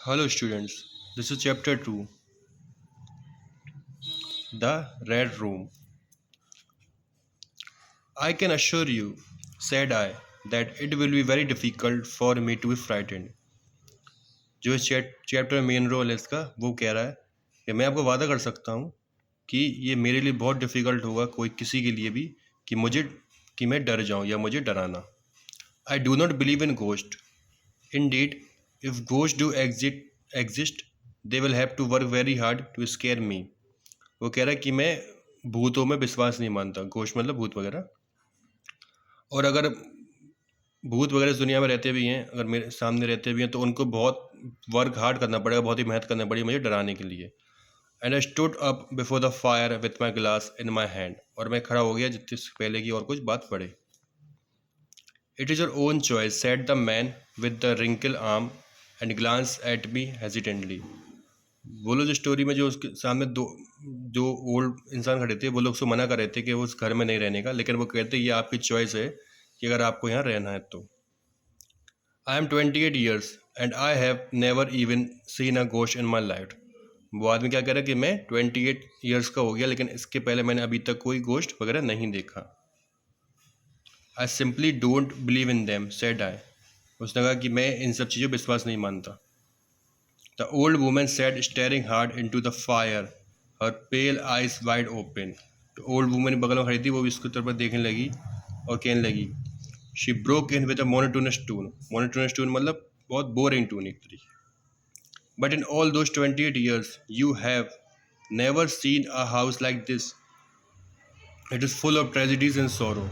Hello, students. This is chapter 2, The Red Room. I can assure you, said I, that it will be very difficult for me to be frightened. जो इस chapter में main role है इसका वो कह रहा है कि मैं आपको वादा कर सकता हूँ कि ये मेरे लिए बहुत डिफ़िकल्ट होगा कोई किसी के लिए भी कि मैं डर जाऊँ या मुझे डराना. I do not believe in ghost. Indeed, if ghosts do exist, they will have to work very hard to scare me. वो कह रहा है कि मैं भूतों में विश्वास नहीं मानता. घोस्ट मतलब भूत वगैरह. और अगर भूत वगैरह इस दुनिया में रहते भी हैं, अगर मेरे सामने रहते भी हैं, तो उनको बहुत वर्क हार्ड करना पड़ेगा, बहुत ही मेहनत करनी पड़ेगी मुझे डराने के लिए. And I stood up before the fire with my glass in my hand. और मैं खड़ा हो गया जितने पहले की और कुछ बात बढ़े. It is your own choice said the man with the wrinkle arm and glance at me hesitantly. वो लोग जो स्टोरी में जो उसके सामने दो जो ओल्ड इंसान खड़े थे वो लोग उसको मना कर रहे थे कि वो उस घर में नहीं रहने का, लेकिन वो कहते ये आपकी चॉइस है कि अगर आपको यहाँ रहना है तो. I am 28 years and I have never even seen a ghost in my life. वो आदमी क्या कह रहा है कि मैं 28 years का हो गया लेकिन इसके पहले मैंने अभी तक कोई घोस्ट वगैरह नहीं देखा. I simply don't believe in them said I. उसने कहा कि मैं इन सब चीज़ों पर विश्वास नहीं मानता. The old woman sat staring hard into the fire, her pale eyes wide open. तो ओल्ड वुमन बगल में खड़ी थी, वो भी इसकी तरफ देखने लगी और कहने लगी. She broke in with a monotonous tone. Monotonous tone मतलब बहुत boring tone एक तरीके. But in all those 28 years, you have never seen a house like this. It is full of tragedies and sorrow.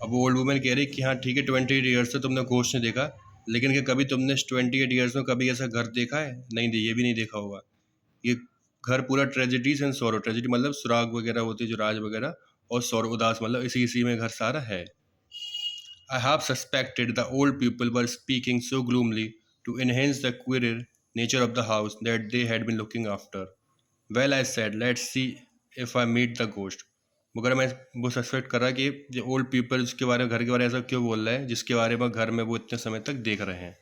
अब वो old woman कह रही कि हाँ ठीक है 28 years से तुमने घोस्ट नहीं देखा, लेकिन क्या कभी तुमने 28 years में कभी ऐसा घर देखा है? नहीं, ये भी नहीं देखा होगा. ये घर पूरा ट्रेजिडीज एंड सोरो. ट्रेजिडी मतलब सुराग वगैरह होते हैं जो राज वगैरह, और सोरो उदास मतलब इसी में घर सारा है. I have suspected the old people were speaking so gloomily to enhance the queer nature of the house that they had been looking after. Well I said let's see if I meet the ghost. मगर मैं वो suspect कर रहा कि जो old people उसके बारे में घर के बारे में ऐसा क्यों बोल रहे हैं जिसके बारे में घर में वो इतने समय तक देख रहे हैं.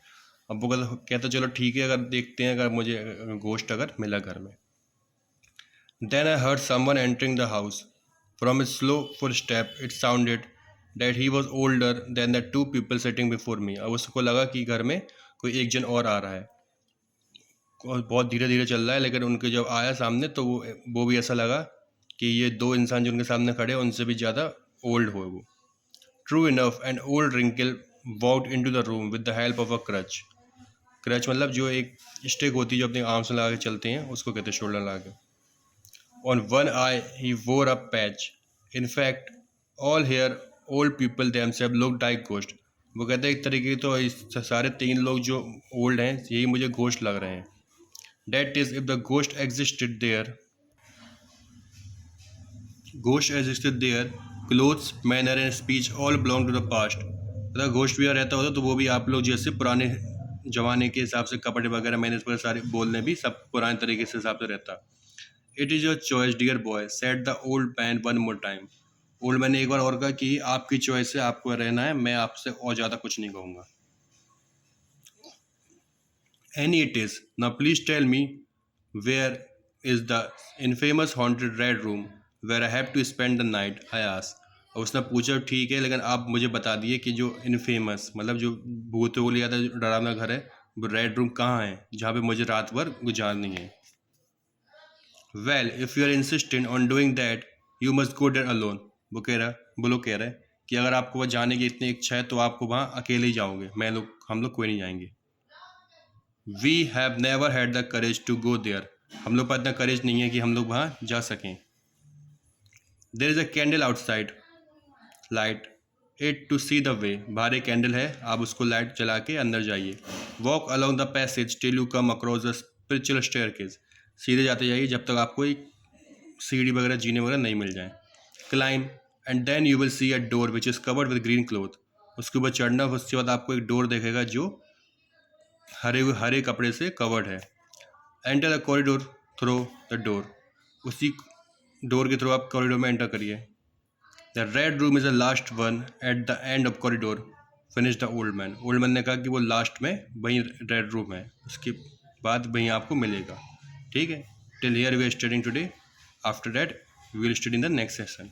अब वो कहता चलो ठीक है, अगर देखते हैं, अगर मुझे घोस्ट अगर मिला घर में. Then I heard someone entering the house. From his slow footstep, it sounded that he was older than the two people sitting before me. अब उसको लगा कि घर में कोई एक जन और आ रहा है और बहुत धीरे धीरे चल रहा है, लेकिन उनके जब आया सामने तो वो भी ऐसा लगा कि ये दो इंसान जो उनके सामने खड़े हैं उनसे भी ज़्यादा ओल्ड हो वो. True enough an old wrinkle walked into the room with the help of a crutch. Crutch मतलब जो एक स्टिक होती है जो अपने आर्म्स में लगा के चलते हैं, उसको कहते हैं शोल्डर लगा के. On one eye he wore a patch. In fact, all here old people themselves looked like ghosts. वो कहते हैं एक तरीके तो इस सारे तीन लोग जो ओल्ड हैं यही मुझे घोस्ट लग रहे हैं. That is, if the ghost existed there, clothes, manner and speech all belong to the past. अगर घोस्ट भी रहता होता तो वो भी आप लोग जैसे पुराने जमाने के हिसाब से कपड़े वगैरह मैनेज वगैरह सारे बोलने भी सब पुराने तरीके से हिसाब से रहता. It is your choice dear boy said the old man one more time. Old man ने एक बार और कहा कि आपकी चॉइस है, आपको रहना है, मैं आपसे और ज़्यादा कुछ नहीं कहूँगा. Any it is now please tell me where is the infamous haunted red room where I have to spend the night I asked. और उसने पूछा ठीक है, लेकिन आप मुझे बता दिए कि जो इनफेमस मतलब जो भूत बोली जाता है डरावना घर है, वो रेड रूम कहाँ है जहाँ पे मुझे रात भर गुजारनी है. Well if you are insistent on doing that you must go there alone. वो लोग कह रहे हैं कि अगर आपको वहाँ जाने की इतनी इच्छा है तो आपको वहाँ अकेले ही जाओगे, हम लोग कोई नहीं जाएंगे. We have never had the courage to go there. हम लोग पर इतना करेज नहीं है कि हम लोग वहाँ जा सकें. There is a candle outside light it to see the way. बाहर एक कैंडल है, आप उसको लाइट जला के अंदर जाइए. Walk along the passage till you come across the spiritual staircase. सीधे जाते जाइए जब तक आपको एक सीढ़ी वगैरह जीने वगैरह नहीं मिल जाए. Climb and then you will see a door which is covered with green cloth. उसके ऊपर चढ़ना, उसके बाद आपको एक डोर देखेगा जो हरे कपड़े से कवर्ड है. Enter the corridor through the door. उसी डोर के थ्रू आप कॉरिडोर में एंटर करिए. The red room is the last one at the end of corridor finish the old man. Old man ने कहा कि वो लास्ट में वही रेड रूम है. उसकी बाद वहीं आपको मिलेगा। ठीक है, till here we are studying today, after that we will study in the next session.